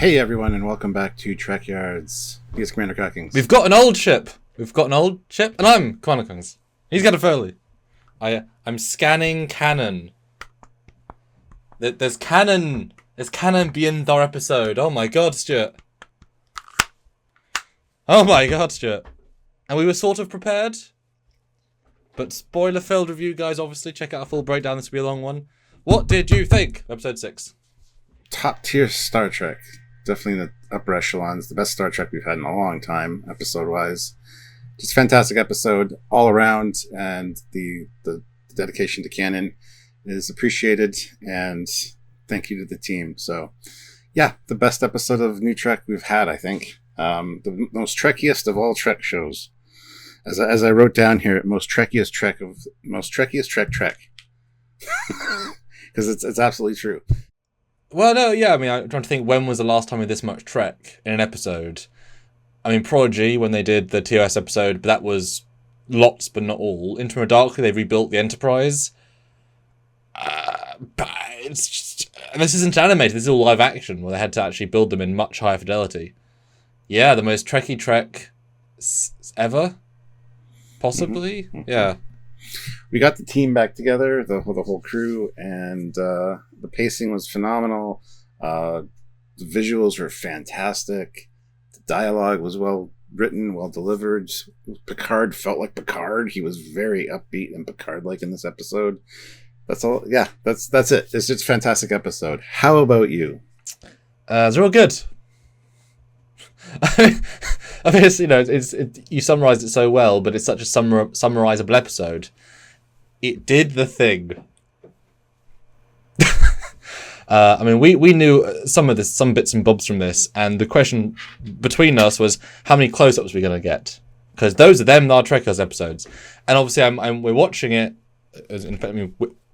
Hey everyone, and welcome back to Trekyards. Yes, Commander Cockings. We've got an old ship. And I'm Commander Cockings. He's got a Foley. I'm scanning canon. There's canon. There's canon beyond our episode. Oh my god, Stuart. And we were sort of prepared. But spoiler-filled review, guys. Obviously, check out our full breakdown. This will be a long one. What did you think of episode 6? Top tier Star Trek. Definitely in the upper echelons. The best Star Trek we've had in a long time, episode-wise. Just fantastic episode all around, and the dedication to canon is appreciated, and thank you to the team. So, yeah, the best episode of New Trek we've had, I think. The most Trekkiest of all Trek shows. As I wrote down here, most Trekkiest Trek. Because it's absolutely true. Well, no, yeah, I mean, I'm trying to think when was the last time we had this much Trek in an episode. I mean, Prodigy, when they did the TOS episode, but that was lots but not all. Intima Darkly, they rebuilt the Enterprise. But it's just... And this isn't animated, this is all live action, where they had to actually build them in much higher fidelity. Yeah, the most Trekky Trek ever? Possibly? Mm-hmm. Yeah. We got the team back together, the whole crew, and the pacing was phenomenal. The visuals were fantastic. The dialogue was well written, well delivered. Picard felt like Picard. He was very upbeat and Picard-like in this episode. That's all. Yeah, that's it. It's just a fantastic episode. How about you? It's real good. I mean, you summarized it so well, but it's such a summarizable episode. It did the thing. I mean, we knew some bits and bobs from this, and the question between us was how many close-ups we're going to get, because those are our Trekkers episodes. And obviously, we're watching it.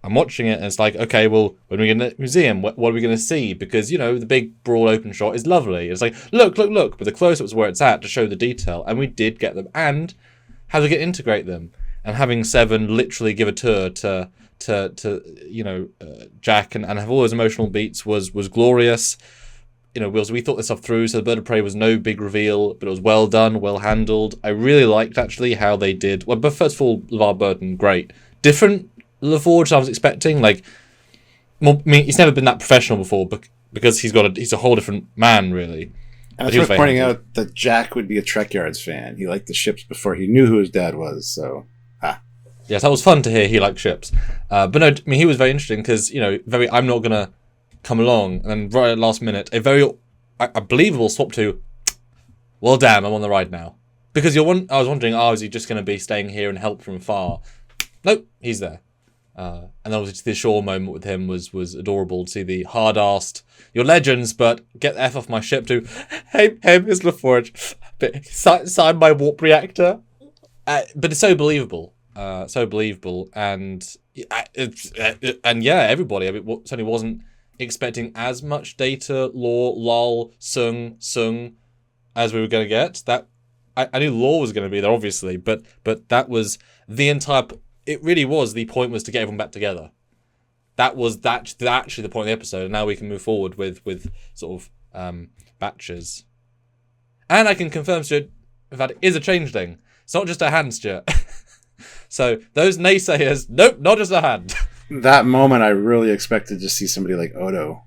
I'm watching it, and it's like, okay, well, when we get in the museum, what are we going to see? Because, the big, broad open shot is lovely. It's like, look, but the close-ups where it's at to show the detail, and we did get them, and how to integrate them. And having Seven literally give a tour to Jack and have all those emotional beats was glorious. We thought this stuff through, so the Bird of Prey was no big reveal, but it was well done, well handled. I really liked, actually, how they did... Well, but first of all, LeVar Burton, great. Different La Forge I was expecting. He's never been that professional before, because he's a whole different man, really. And it's worth pointing out that Jack would be a Trekyards fan. He liked the ships before he knew who his dad was, so... Yes, that was fun to hear he liked ships. But no, I mean, he was very interesting because, I'm not going to come along. And then right at the last minute, a very believable swap to, well, damn, I'm on the ride now. Because I was wondering, is he just going to be staying here and help from afar? Nope, he's there. And obviously the shore moment with him was adorable to see the hard-assed, you're legends, but get the F off my ship to, hey, Miss La Forge, sign my warp reactor. But it's so believable. And everybody. I mean, certainly wasn't expecting as much data, lore, lol, sung as we were going to get. That I knew lore was going to be there, obviously, but that was the entire. It really was. The point was to get everyone back together. That was actually the point of the episode, and now we can move forward with sort of batches. And I can confirm, Stuart, that it is a changeling. It's not just a hand, Stuart. So those naysayers, nope, not just a hand. That moment, I really expected to see somebody like Odo.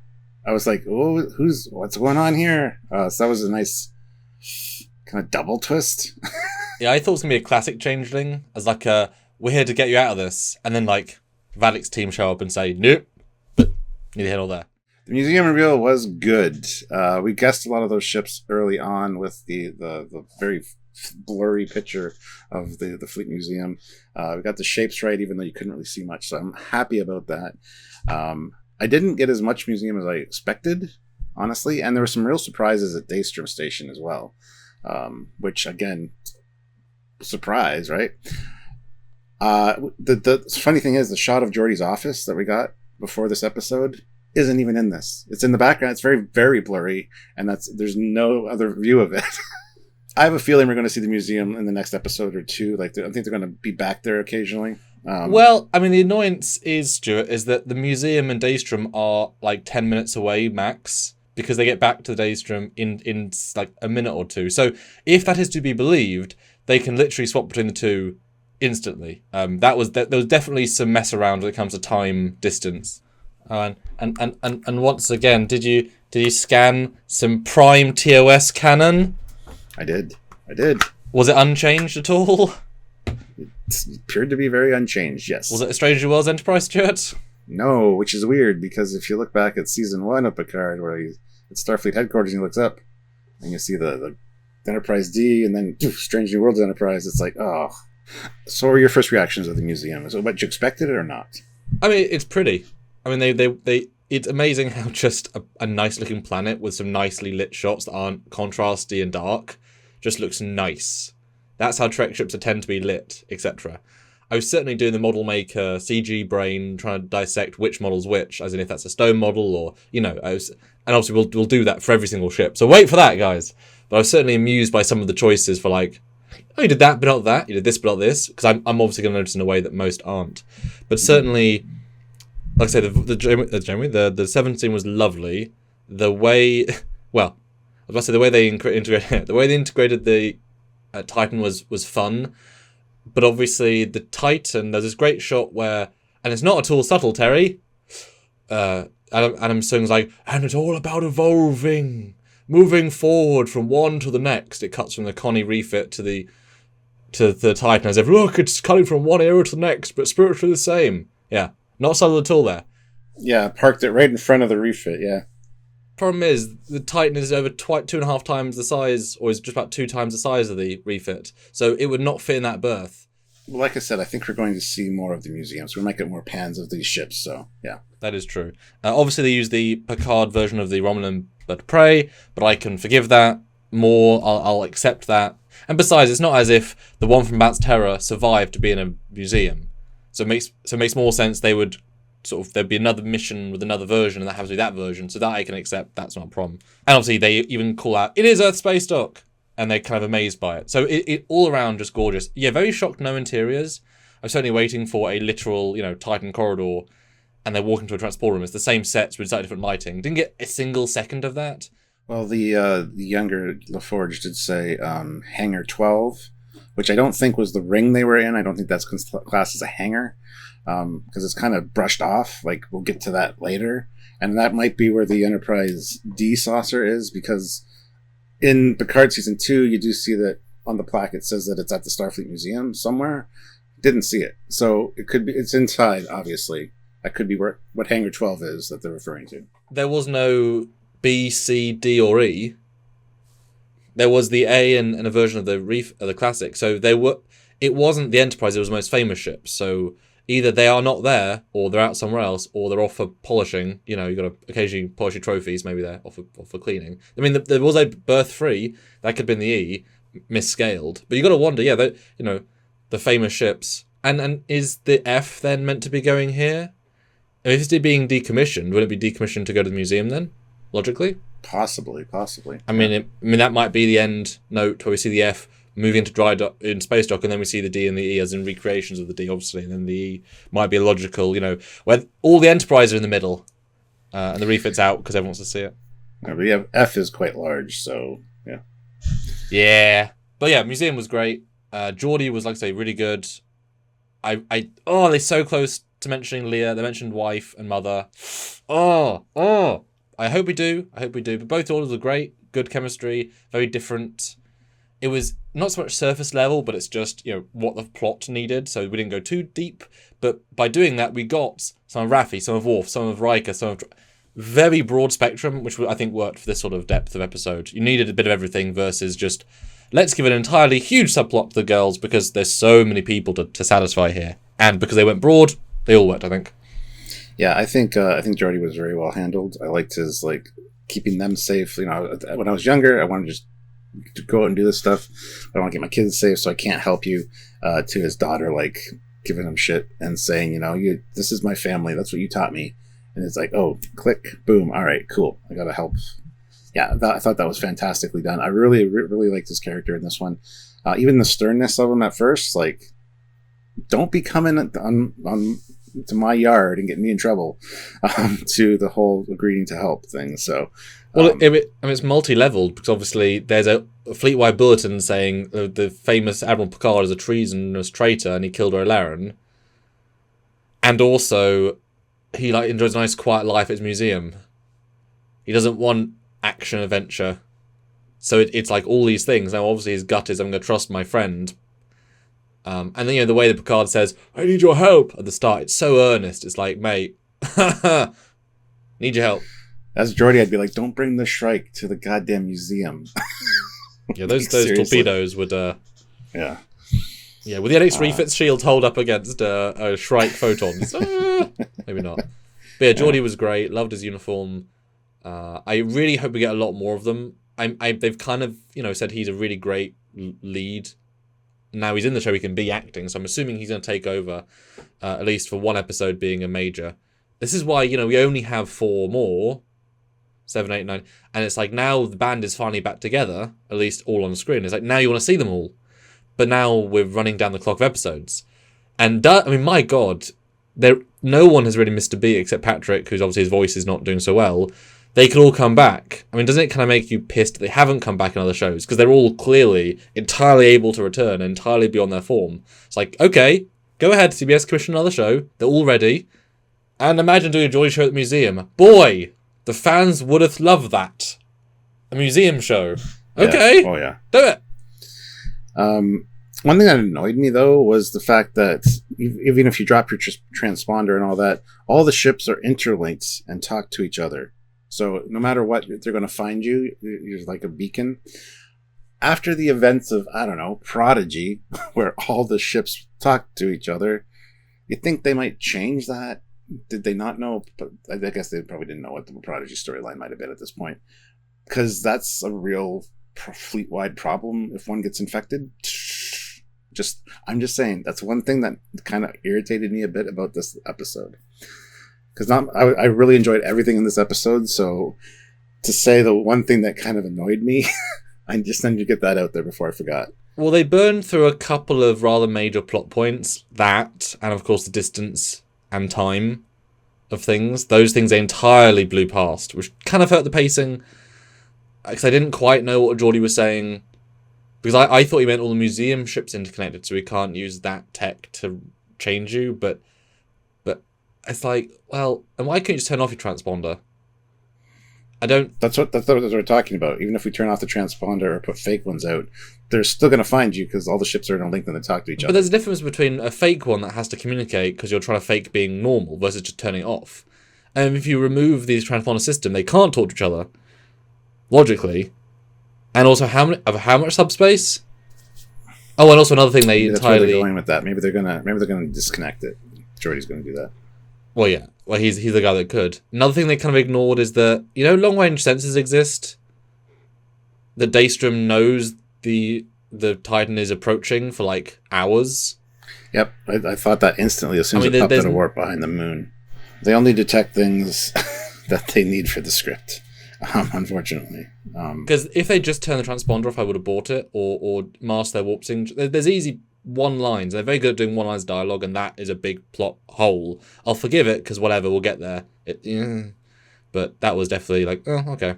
I was like, "Oh, what's going on here?" So that was a nice kind of double twist. Yeah, I thought it was gonna be a classic changeling, as like we're here to get you out of this, and then like Valek's team show up and say, "Nope," but neither here nor there. The museum reveal was good. We guessed a lot of those ships early on with the very blurry picture of the Fleet Museum. We got the shapes right, even though you couldn't really see much, so I'm happy about that. I didn't get as much museum as I expected, honestly, and there were some real surprises at Daystrom Station as well, which, again, surprise, right? The funny thing is, the shot of Geordi's office that we got before this episode isn't even in this. It's in the background. It's very, very blurry, and there's no other view of it. I have a feeling we're going to see the museum in the next episode or two. I think they're going to be back there occasionally. Well, I mean, the annoyance is, Stuart, is that the museum and Daystrom are like 10 minutes away max, because they get back to the Daystrom in like a minute or two. So if that is to be believed, they can literally swap between the two instantly. There was definitely some mess around when it comes to time, distance. And once again, did you scan some Prime TOS canon? I did. Was it unchanged at all? It appeared to be very unchanged, yes. Was it a Stranger Worlds Enterprise, Stuart? No, which is weird, because if you look back at Season 1 of Picard, where he's at Starfleet headquarters and he looks up, and you see the Enterprise D, and then Strange New Worlds Enterprise, it's like, oh. So what were your first reactions of the museum? Is it what you expected or not? I mean, it's pretty. I mean, they it's amazing how just a nice-looking planet with some nicely lit shots that aren't contrasty and dark just looks nice. That's how Trek ships tend to be lit, etc. I was certainly doing the model maker CG brain, trying to dissect which model's which, as in if that's a stone model or, and obviously we'll do that for every single ship. So wait for that, guys. But I was certainly amused by some of the choices for like, oh, you did that, but not that. You did this, but not this. Because I'm obviously going to notice in a way that most aren't. But certainly, like I say, the 17 was lovely. The way, well, I was about to say the way they integrated the Titan was fun. But obviously the Titan, there's this great shot where, and it's not at all subtle, Terry. Adam Sung's like, and it's all about evolving, moving forward from one to the next. It cuts from the Connie refit to the Titan as if, look, it's cutting from one era to the next, but spiritually the same. Yeah, not subtle at all there. Yeah, parked it right in front of the refit, yeah. Problem is, the Titan is over 2.5 times the size, or is just about 2 times the size of the refit, so it would not fit in that berth. Well, like I said, I think we're going to see more of the museum, so we might get more pans of these ships, so, yeah. That is true. Obviously, they use the Picard version of the Romulan Bird of Prey, but I can forgive that more, I'll accept that. And besides, it's not as if the one from Bat's Terror survived to be in a museum. So it makes more sense they would there'd be another mission with another version, and that happens to be that version, so that I can accept, that's not a problem. And obviously, they even call out, it is Earth Space Dock, and they're kind of amazed by it. So it all around just gorgeous. Yeah, very shocked, no interiors. I was certainly waiting for a literal, Titan corridor, and they're walking to a transport room. It's the same sets with slightly different lighting. Didn't get a single second of that. Well, the younger La Forge did say Hangar 12, which I don't think was the ring they were in. I don't think that's classed as a hangar. Because it's kind of brushed off, like we'll get to that later, and that might be where the Enterprise D saucer is, because in Picard Season 2 you do see that on the plaque it says that it's at the Starfleet Museum somewhere. Didn't see it, so it could be it's inside, obviously. That could be what Hangar 12 is that they're referring to. There was no B, C, D or E. There was the A and a version of the classic, so it wasn't the Enterprise, it was the most famous ship, so either they are not there, or they're out somewhere else, or they're off for polishing. You've got to occasionally polish your trophies. Maybe they're off for cleaning. I mean, there was a Berth 3. That could have been the E, misscaled. But you got to wonder, yeah, the famous ships. And is the F then meant to be going here? I mean, if it's being decommissioned, would it be decommissioned to go to the museum then? Logically? Possibly. I mean, that might be the end note where we see the F moving into dry dock in space dock, and then we see the D and the E as in recreations of the D, obviously, and then the E might be a logical, where all the Enterprise are in the middle, and the refit's out because everyone wants to see it. Yeah, but yeah, F is quite large, so yeah. Yeah, but yeah, museum was great. Geordi was, like I say, really good. They're so close to mentioning Leah. They mentioned wife and mother. I hope we do. But both orders were great. Good chemistry. Very different. It was not so much surface level, but it's just, what the plot needed. So we didn't go too deep. But by doing that, we got some of Raffi, some of Worf, some of Riker, some of... Very broad spectrum, which I think worked for this sort of depth of episode. You needed a bit of everything versus just, let's give an entirely huge subplot to the girls because there's so many people to satisfy here. And because they went broad, they all worked, I think. Yeah, I think Geordi was very well handled. I liked his, keeping them safe. When I was younger, I wanted just to go out and do this stuff. I want to get my kids safe, so I can't help you. To his daughter, giving him shit and saying, this is my family. That's what you taught me. And it's like, oh, click, boom. All right, cool. I got to help. Yeah, I thought that was fantastically done. I really, really liked his character in this one. Even the sternness of him at first, don't be coming on to my yard and get me in trouble, to the whole agreeing to help thing. So, well, it's multi-leveled because obviously there's a fleet-wide bulletin saying the famous Admiral Picard is a treasonous traitor and he killed O'Laren, and also he enjoys a nice quiet life at his museum. He doesn't want action adventure, so it's like all these things. Now, obviously, his gut is I'm going to trust my friend. And then the way that Picard says "I need your help" at the start, it's so earnest. It's like, mate, need your help. As Geordi, I'd be like, don't bring the Shrike to the goddamn museum. Yeah, those torpedoes would. Yeah. Yeah, with the S3E6 shield hold up against a Shrike photons. Maybe not. But yeah, Geordi was great. Loved his uniform. I really hope we get a lot more of them. They've kind of said he's a really great lead. Now he's in the show, he can be acting, so I'm assuming he's going to take over, at least for one episode being a major. This is why we only have 4 more. 7, 8, 9. And it's like now the band is finally back together, at least all on screen. It's like now you want to see them all. But now we're running down the clock of episodes. And my God, no one has really missed a beat except Patrick, who's obviously his voice is not doing so well. They could all come back. Doesn't it kind of make you pissed that they haven't come back in other shows? Because they're all clearly entirely able to return, entirely beyond their form. It's like, okay, go ahead, CBS, commission another show. They're all ready. And imagine doing a Geordi show at the museum. Boy! The fans would have loved that. A museum show. Okay. Yeah. Oh, yeah. Do it. One thing that annoyed me, though, was the fact that even if you drop your transponder and all that, all the ships are interlinked and talk to each other. So no matter what, they're going to find you. You're like a beacon. After the events of, I don't know, Prodigy, where all the ships talk to each other, you think they might change that? Did they not know? But I guess they probably didn't know what the Prodigy storyline might have been at this point. Because that's a real fleet-wide problem if one gets infected. I'm just saying, that's one thing that kind of irritated me a bit about this episode. Because I really enjoyed everything in this episode, so to say the one thing that kind of annoyed me, I just wanted to get that out there before I forgot. Well, they burned through a couple of rather major plot points. That, and of course the distance and time of things. Those things they entirely blew past, which kind of hurt the pacing. Because I didn't quite know what Geordi was saying. Because I thought he meant all the museum ships interconnected, so we can't use that tech to change you. But it's like, well, and why can't you just turn off your transponder? That's what we're talking about. Even if we turn off the transponder or put fake ones out, they're still going to find you because all the ships are in a link and they talk to each other. But there's a difference between a fake one that has to communicate because you're trying to fake being normal versus just turning it off. And if you remove these transponder system, they can't talk to each other logically. And also, how much subspace? Oh, and also another thing they Maybe entirely. That's where they're going with that. Maybe they're gonna disconnect it. Geordi's going to do that. Well, yeah. Well, he's the guy that could. Another thing they kind of ignored is that long-range sensors exist. That Daystrom knows the Titan is approaching for like hours. Yep, I thought that instantly as soon as it popped out of warp behind the moon. They only detect things that they need for the script. Unfortunately, because if they just turn the transponder off, I would have bought it or mask their warp signature. There's easy one-liners. They're very good at doing one-liners dialogue, and that is a big plot hole. I'll forgive it because whatever, we'll get there. But that was definitely like, oh, okay.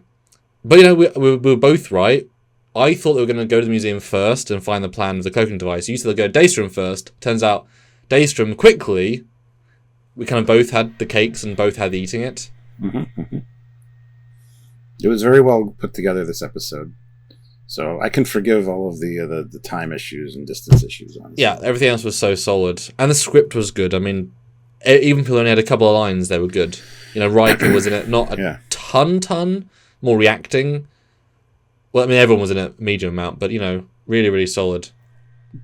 But we were both right. I thought they were going to go to the museum first and find the plan of the cloaking device. You said they'll go to Daystrom first. Turns out Daystrom quickly. We kind of both had the cakes and both had eating it. Mm-hmm. It was very well put together, this episode. So I can forgive all of the time issues and distance issues. Honestly. Yeah, everything else was so solid. And the script was good. I mean, even if people only had a couple of lines, they were good. Riker was in it, not a ton, more reacting. Well, I mean, everyone was in a medium amount, but, really, really solid.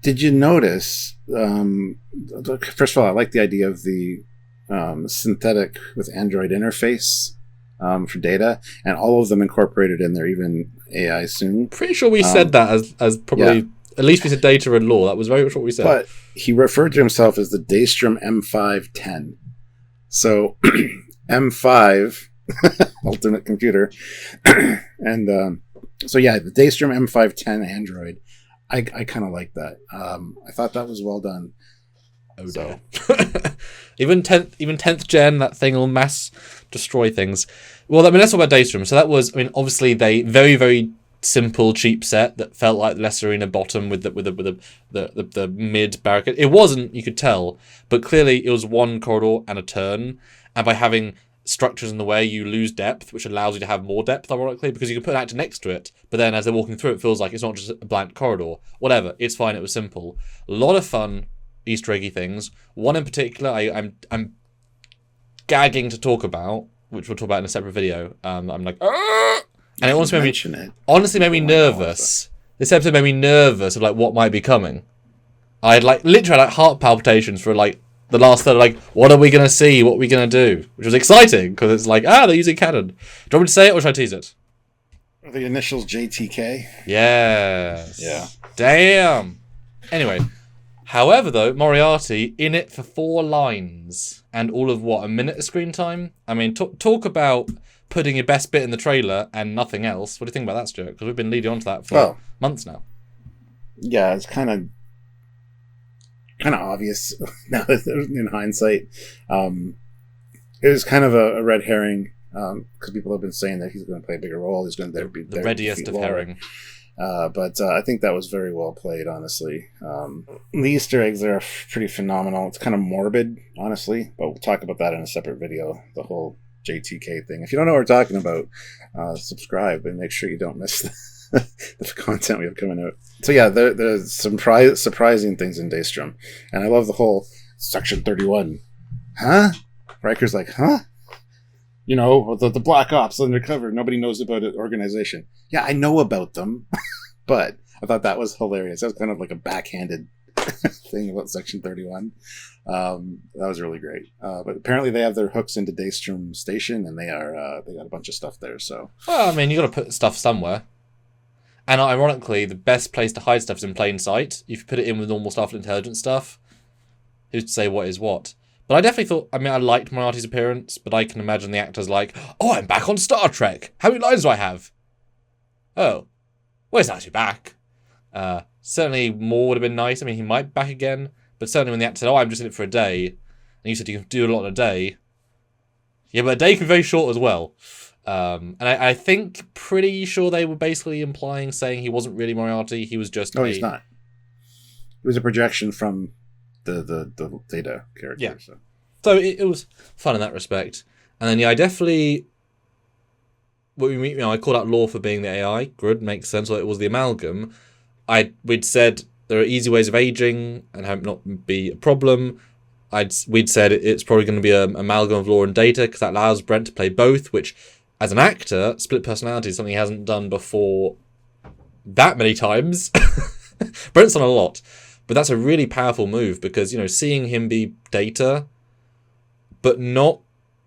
Did you notice, first of all, I like the idea of the synthetic with Android interface for data, and all of them incorporated in there, even AI soon. Pretty sure we said that as probably, at least we said data and law. That was very much what we said. But he referred to himself as the Daystrom M510. So, M5, ultimate computer, and so yeah, the Daystrom M510 Android. I kind of like that. I thought that was well done. Oh So dear. even 10th gen, that thing will mass destroy things. Well, I mean, let's talk about Daystrom. So that was, I mean, obviously they very, very simple, cheap set that felt like the Less Arena bottom with the mid barricade. It wasn't, you could tell, but clearly it was one corridor and a turn, and by having structures in the way, you lose depth, which allows you to have more depth, ironically, because you can put an actor next to it, but then as they're walking through, it feels like it's not just a blank corridor. Whatever, it's fine, it was simple. A lot of fun Easter eggy things. One in particular, I'm gagging to talk about, which we'll talk about in a separate video. I'm like, "Argh!" And it honestly made me nervous. This episode made me nervous of like what might be coming. I had like literally like heart palpitations for like the last third. Like, what are we gonna see? What are we gonna do? Which was exciting because it's like, they're using canon. Do you want me to say it or should I tease it? Are the initials JTK? Yes. Yeah. Damn. Anyway, however though, Moriarty in it for 4 lines and all of what, a minute of screen time? I mean, talk about putting your best bit in the trailer and nothing else. What do you think about that, Stuart? Because we've been leading on to that for months now. Yeah, it's kind of obvious now in hindsight. It was kind of a red herring because people have been saying that he's going to play a bigger role. He's going to be the readiest of herring. But I think that was very well played, honestly. The Easter eggs are pretty phenomenal. It's kind of morbid, honestly, but we'll talk about that in a separate video. The whole JTK thing. If you don't know what we're talking about, subscribe and make sure you don't miss the content we have coming out. So yeah, there's some surprising things in Daystrom, and I love the whole Section 31. Huh? Riker's like, huh? You know, the Black Ops undercover. Nobody knows about it. Organization. Yeah, I know about them, but I thought that was hilarious. That was kind of like a backhanded thing about Section 31. That was really great. But apparently they have their hooks into Daystrom Station, and they got a bunch of stuff there. So well, I mean, you got to put stuff somewhere. And ironically, the best place to hide stuff is in plain sight. If you put it in with normal Starfleet intelligence stuff, who's to say what is what? But I definitely thought, I mean, I liked Moriarty's appearance, but I can imagine the actors like, oh, I'm back on Star Trek. How many lines do I have? Oh, well, it's nice to be back. Certainly more would have been nice. I mean, he might be back again, but certainly when the actor said, oh, I'm just in it for a day, and you said you can do a lot in a day. Yeah, but a day can be very short as well. And I think pretty sure they were basically implying saying he wasn't really Moriarty. He was just he's not. It was a projection from the Data character. Yeah. So it was fun in that respect. And then I definitely I called out Law for being the AI. Good, makes sense. Well, it was the amalgam. We'd said there are easy ways of aging and have not be a problem. We'd said it's probably going to be an amalgam of Law and Data because that allows Brent to play both, which as an actor, split personality is something he hasn't done before that many times. Brent's done a lot, but that's a really powerful move because, you know, seeing him be Data, but not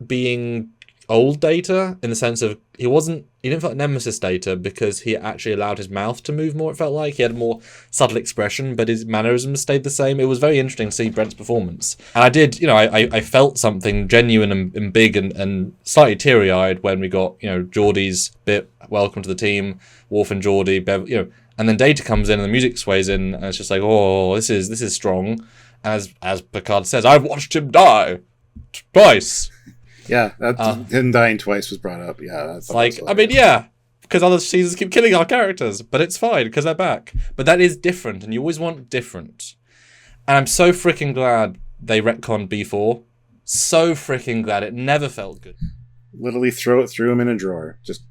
being old Data in the sense of he didn't feel like Nemesis Data because he actually allowed his mouth to move more, it felt like. He had a more subtle expression, but his mannerisms stayed the same. It was very interesting to see Brent's performance. And I did, you know, I felt something genuine and big and slightly teary-eyed when we got, you know, Geordi's bit, welcome to the team, Worf and Geordi, you know, and then Data comes in and the music sways in, and it's just like, oh, this is strong. As Picard says, I've watched him die twice. Yeah, him dying twice was brought up. Yeah, that's like, I mean, yeah, because other seasons keep killing our characters, but it's fine because they're back. But that is different, and you always want different. And I'm so freaking glad they retconned B4. So freaking glad. It never felt good. Literally threw him in a drawer. Just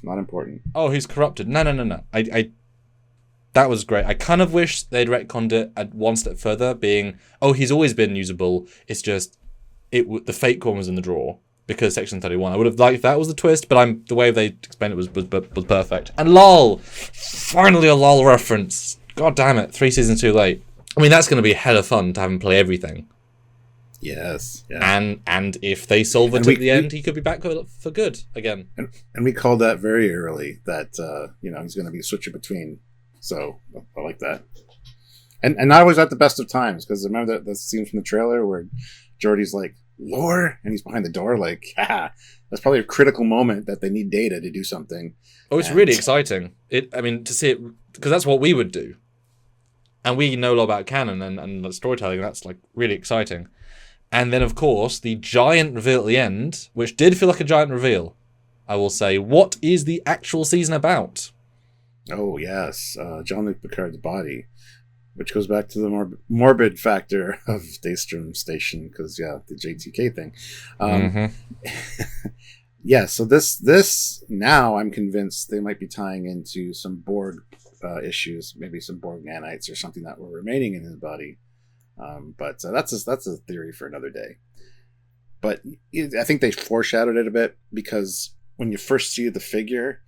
not important. Oh, he's corrupted. No. That was great. I kind of wish they'd retconned it at one step further, being, oh, he's always been usable. It's just the fake one was in the drawer because Section 31. I would have liked if that was the twist, but the way they explained it was perfect. And lol, finally a lol reference. God damn it, 3 seasons too late. I mean, that's going to be a hell of fun to have him play everything. Yes. Yeah. And if they solve it at the end, he could be back for good again. And we called that very early that he's going to be switching between. So I like that. And I was at the best of times because remember that scene from the trailer where Geordi's like, Lore, and he's behind the door like, that's probably a critical moment that they need Data to do something. Oh, it's really exciting. To see it, because that's what we would do. And we know a lot about canon and storytelling. That's like really exciting. And then, of course, the giant reveal at the end, which did feel like a giant reveal. I will say, what is the actual season about? Oh, yes. Jean-Luc Picard's body, which goes back to the morbid factor of Daystrom Station, because, yeah, the JTK thing. Yeah, so this now I'm convinced they might be tying into some Borg issues, maybe some Borg nanites or something that were remaining in his body. But that's a theory for another day. But I think they foreshadowed it a bit, because when you first see the figure,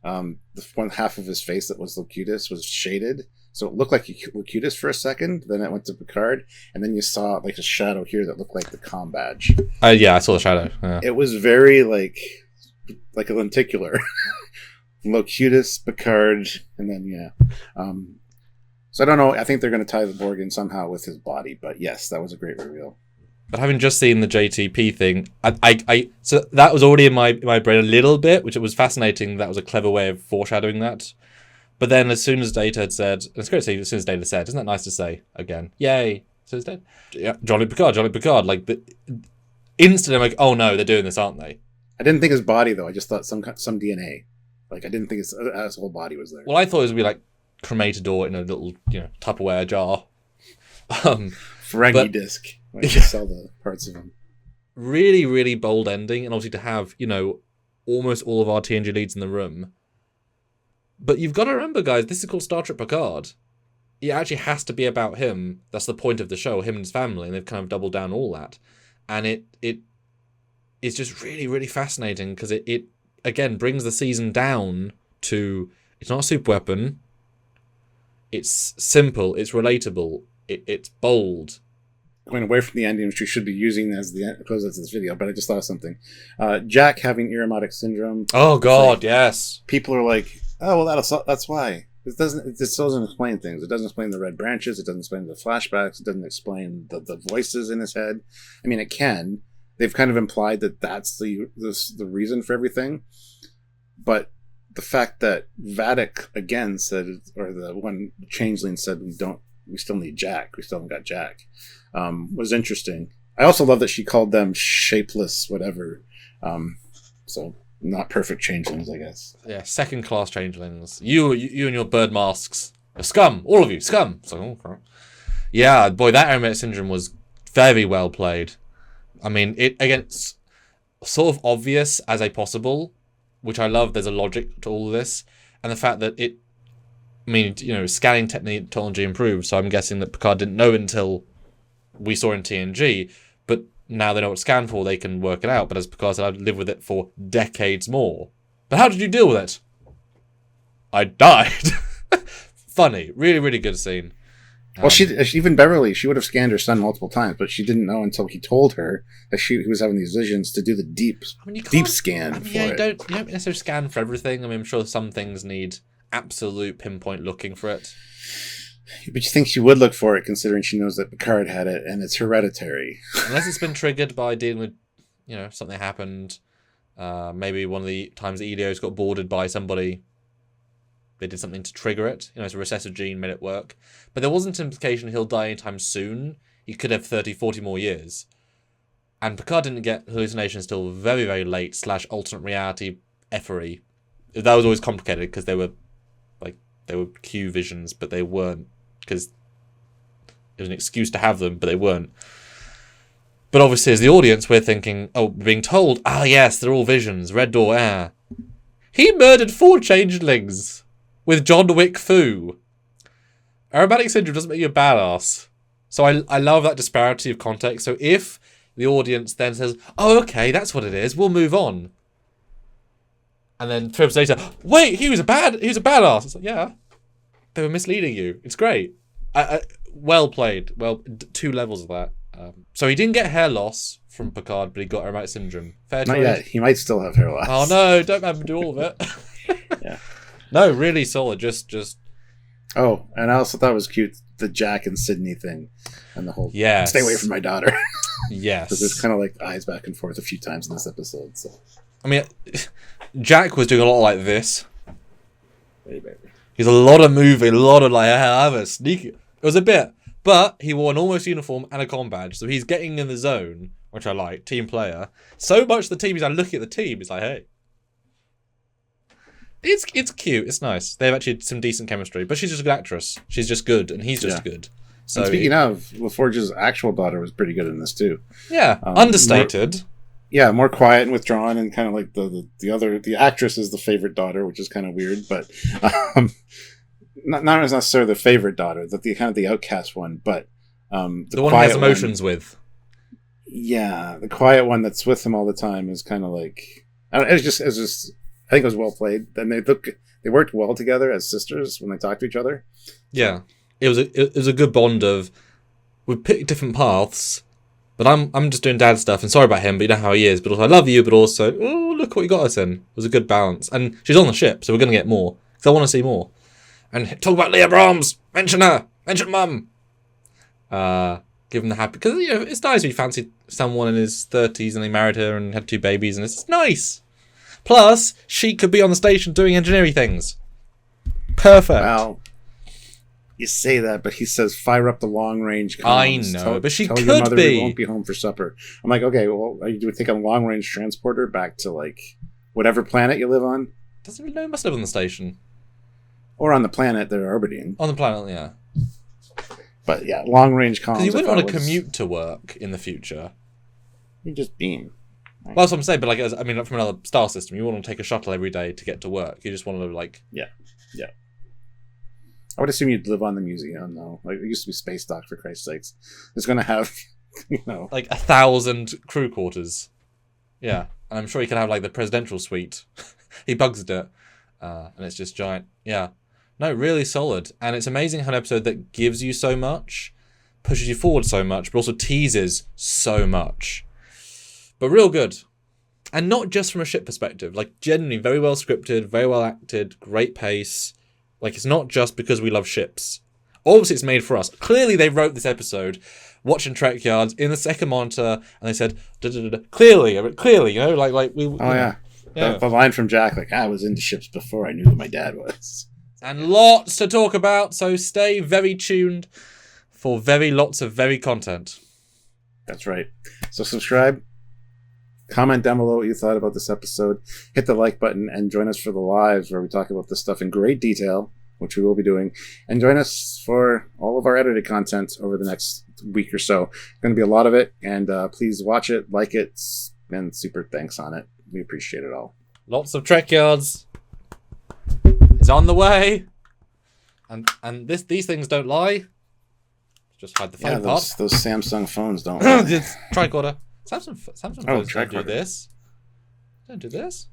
the one half of his face that was Locutus was shaded, so it looked like Locutus for a second. Then it went to Picard, and then you saw like a shadow here that looked like the comm badge. Yeah, I saw the shadow. Yeah. It was very like a lenticular. Locutus, Picard, and then so I don't know. I think they're going to tie the Borg in somehow with his body, but yes, that was a great reveal. But having just seen the JTP thing, so that was already in my brain a little bit, which it was fascinating. That was a clever way of foreshadowing that. But then as soon as Data had said, and it's great to say as soon as Data said, isn't that nice to say again? Yay! So it's dead. Yeah, Jean-Luc Picard. Like instantly, I'm like, oh no, they're doing this, aren't they? I didn't think his body though. I just thought some DNA. Like I didn't think his whole body was there. Well, I thought it would be like cremated or in a little Tupperware jar. Ferengi disc. Like you sell the parts of him. Really, really bold ending, and obviously to have almost all of our TNG leads in the room. But you've got to remember, guys, this is called Star Trek Picard. It actually has to be about him. That's the point of the show, him and his family, and they've kind of doubled down all that. And it is just really, really fascinating, because it again brings the season down to, it's not a super weapon. It's simple. It's relatable. It's bold. Going away from the ending, which we should be using as the close of this video, but I just thought of something. Jack having Irumodic syndrome. Oh God, yes. People are like, oh well, that's why. It just doesn't explain things. It doesn't explain the red branches. It doesn't explain the flashbacks. It doesn't explain the voices in his head. I mean, it can. They've kind of implied that that's the reason for everything, but the fact that Vadic again said, or the one changeling said, we still need Jack. We still haven't got Jack. Was interesting. I also love that she called them shapeless, whatever. So not perfect changelings, I guess. Yeah, second class changelings. You and your bird masks. Scum, all of you, scum. So, okay. Yeah, boy, that Aromatic Syndrome was very well played. I mean, it's sort of obvious as a possible, which I love. There's a logic to all of this, and the fact that scanning technology improved, so I'm guessing that Picard didn't know until we saw in TNG, but now they know what to scan for, they can work it out. But as Picard said, I'd live with it for decades more. But how did you deal with it? I died. Funny. Really, really good scene. Well, even Beverly, she would have scanned her son multiple times, but she didn't know until he told her that he was having these visions to do the deep scan. You don't necessarily scan for everything. I mean, I'm sure some things need absolute pinpoint looking for it. But you think she would look for it, considering she knows that Picard had it, and it's hereditary. Unless it's been triggered by dealing with, something happened. Maybe one of the times the EDOs got boarded by somebody. They did something to trigger it. It's a recessive gene, made it work. But there wasn't an implication he'll die anytime soon. He could have 30, 40 more years. And Picard didn't get hallucinations till very, very late / alternate reality effery. That was always complicated, because they were Q visions, but they weren't, because it was an excuse to have them, but they weren't. But obviously, as the audience, we're thinking, we're being told, yes, they're all visions, Red Door, He murdered 4 changelings with John Wick Fu. Aromatic Syndrome doesn't make you a badass. So I love that disparity of context. So if the audience then says, okay, that's what it is, we'll move on. And then 3 episodes later, wait, he was a badass. It's like, yeah, they were misleading you. It's great. Well played. Well, 2 levels of that. So he didn't get hair loss from Picard, but he got Aromatic Syndrome. Fair Not yet. He might still have hair loss. Oh no, don't have him do all of it. Yeah. No, really solid. Just. Oh, and I also thought it was cute, the Jack and Sydney thing, and the whole stay away from my daughter. Yes. Because there's kind of like eyes back and forth a few times in this episode. So. I mean, Jack was doing a lot like this. Hey, baby. He's a lot of moving, a lot of like, I have a sneaky. It was a bit, but he wore an almost uniform and a comm badge, so he's getting in the zone, which I like. Team player. So much the team. He's like looking at the team. He's like, hey. It's cute. It's nice. They have actually some decent chemistry, but she's just a good actress. She's just good, and he's just good. So and speaking of, La Forge's actual daughter was pretty good in this too. Yeah, understated. More quiet and withdrawn, and kind of like the actress is the favorite daughter, which is kind of weird, but not necessarily the favorite daughter, that the kind of the outcast one, but the one he has emotions with. Yeah, the quiet one that's with him all the time is kind of like it was just. I think it was well played. And they worked well together as sisters when they talked to each other. Yeah, it was a good bond of we picked different paths, but I'm just doing dad stuff and sorry about him, but you know how he is. But also I love you, but also look what you got us in. It was a good balance, and she's on the ship, so we're gonna get more because I want to see more. And talk about Leah Brahms. Mention her. Mention Mum. Give him the happy because it's nice if you fancy someone in his 30s and they married her and had 2 babies, and it's nice. Plus, she could be on the station doing engineering things. Perfect. Well, you say that, but he says fire up the long range comms. I know, but she tell could your mother be. We won't be home for supper. I'm like, okay, well, are you taking a long range transporter back to like whatever planet you live on? Doesn't even know. Must live on the station. Or on the planet they're orbiting. On the planet, yeah. But yeah, long range comms. Because you wouldn't want to commute to work in the future. You just beam. Well, that's what I'm saying, but like from another star system, you want to take a shuttle every day to get to work. You just want to like... Yeah. I would assume you'd live on the museum, though. Like, it used to be space dock, for Christ's sakes. It's going to have, like 1,000 crew quarters. Yeah. And I'm sure you can have like the presidential suite. He bugs it. And it's just giant. Yeah. No, really solid. And it's amazing how an episode that gives you so much, pushes you forward so much, but also teases so much. But real good. And not just from a ship perspective. Like, genuinely very well scripted, very well acted, great pace. Like, it's not just because we love ships. Obviously, it's made for us. Clearly, they wrote this episode watching Trekyards in the second monitor, and they said, clearly, you know, like we... yeah. The line from Jack, like, I was into ships before I knew who my dad was. And lots to talk about, so stay very tuned for lots of content. That's right. So subscribe. Comment down below what you thought about this episode. Hit the like button and join us for the lives where we talk about this stuff in great detail, which we will be doing. And join us for all of our edited content over the next week or so. Going to be a lot of it, and please watch it, like it, and super thanks on it. We appreciate it all. Lots of Trekyards is on the way, and these things don't lie. Just hide the phone part. Those Samsung phones don't lie. Tricorder. Samsung phones don't do this. Don't do this.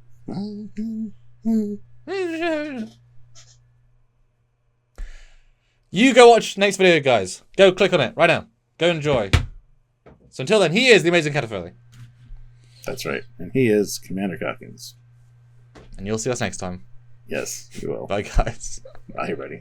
You go watch next video, guys. Go click on it right now. Go enjoy. So until then, he is the amazing Catafoli. That's right. And he is Commander Calkins. And you'll see us next time. Yes, you will. Bye, guys. Bye, everybody.